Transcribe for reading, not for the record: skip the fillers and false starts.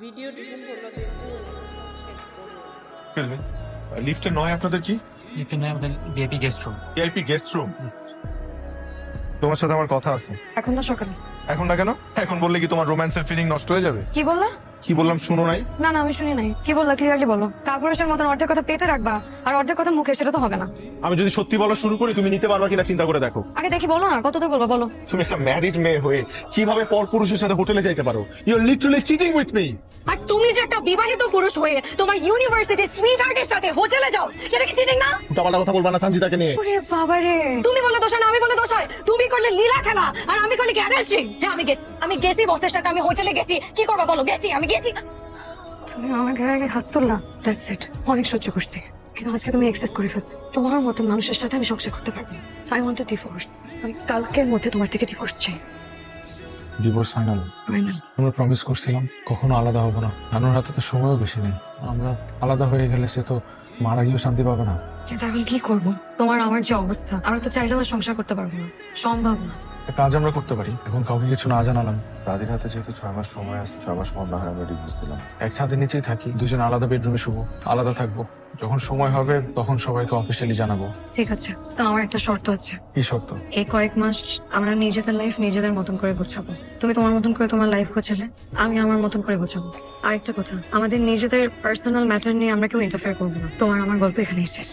ভিডিওটি সম্পূর্ণ দেখুন, সাবস্ক্রাইব করুন। লিফটে নয় আপনাদের কি লিফটে নয় আমাদের VIP guest room. VIP guest room? তোমার সাথে আমার কথা আছে। এখন না সকালে? এখন না কেন? এখন বললে কি তোমার রোম্যান্সের ফিলিং নষ্ট হয়ে যাবে? কি বললা? কি বললাম শুনো নাই? না না আমি শুনি নাই। কি বললা ক্লিয়ারলি বলো। কাপুরুষের মতন অর্ধেক কথা পেতে রাখবা আর অর্ধেক কথা মুখে, সেটা তো হবে না। আমি যদি সত্যি বলা শুরু করি তুমি নিতে পারবা কিনা চিন্তা করে দেখো। আগে দেখি বলো না, কত দূর বলবা বলো। তুমি একটা ম্যারিড মেয়ে হয়ে কিভাবে পরপুরুষের সাথে হোটেলে যাইতে পারো? You are literally cheating with me. আর তুমি যে একটা বিবাহিত পুরুষ হয়ে তোমার ইউনিভার্সিটি সুইটহার্টের সাথে হোটেলে যাও, সেটা কি চিটিং না? উল্টাপাল্টা কথা বলবা না সঞ্জিতাকে নিয়ে। ওরে বাবা রে, তুমি বললে দোষ হয় না, আমি বললে দোষ হয়? তুমি করলে লীলা খেলা আর আমি করলে কি অ্যাডাল্ট্রি? হ্যাঁ আমি গেছি বসের সাথে, আমি হোটেলে গেছি। কি করবা বলো? আমি গেছি। তুমি আমার গায়ে হাত তুললা, দ্যাটস ইট। অনেক সহ্য করছি, কিন্তু আজকে তুমি এক্সেস করে ফেলছো। তোমার মতো মানুষের সাথে আমি সংসার করতে পারবো। I want a divorce. আমি কালকের মধ্যে তোমার থেকে ডিভোর্স চাই। Divorce final? ফাইনাল। আমরা প্রমিস করছিলাম কখনো আলাদা হবো না। নানুর হাতে তো সময়ও বেশি নেই। আমরা আলাদা হয়ে গেলে সে তো মারা গিয়েও শান্তি পাবে না। কিন্তু এখন কি করবো? তোমার আমার যে অবস্থা, আমরা তো চাইলেও আর সংসার করতে পারবো না, সম্ভব না। একটা কাজ আমরা করতে পারি, এখন কাউকে কিছু না জানালাম। দাদির হাতে যেহেতু 6 মাস সময় আছে, 6 মাস পর না হয় আমরা ডিভোর্স দিলাম। এক ছাদের নিচেই থাকি, দুজন আলাদা বেডরুমে শুবো, আলাদা থাকবো। যখন সময় হবে তখন সবাইকে অফিসিয়ালি জানাবো। ঠিক আছে, তো আমার একটা শর্ত আছে। কি শর্ত? এই কয়েক মাস আমরা নিজেদের লাইফ নিজেদের মতন করে গোছাবো। তুমি তোমার মতন করে তোমার লাইফ গোছালে, আমি আমার মতন করে গোছাবো। আরেকটা কথা, আমাদের নিজেদের পার্সোনাল ম্যাটার নিয়ে আমরা কেউ ইন্টারফেয়ার করবো না। তোমার আমার গল্প এখানেই শেষ।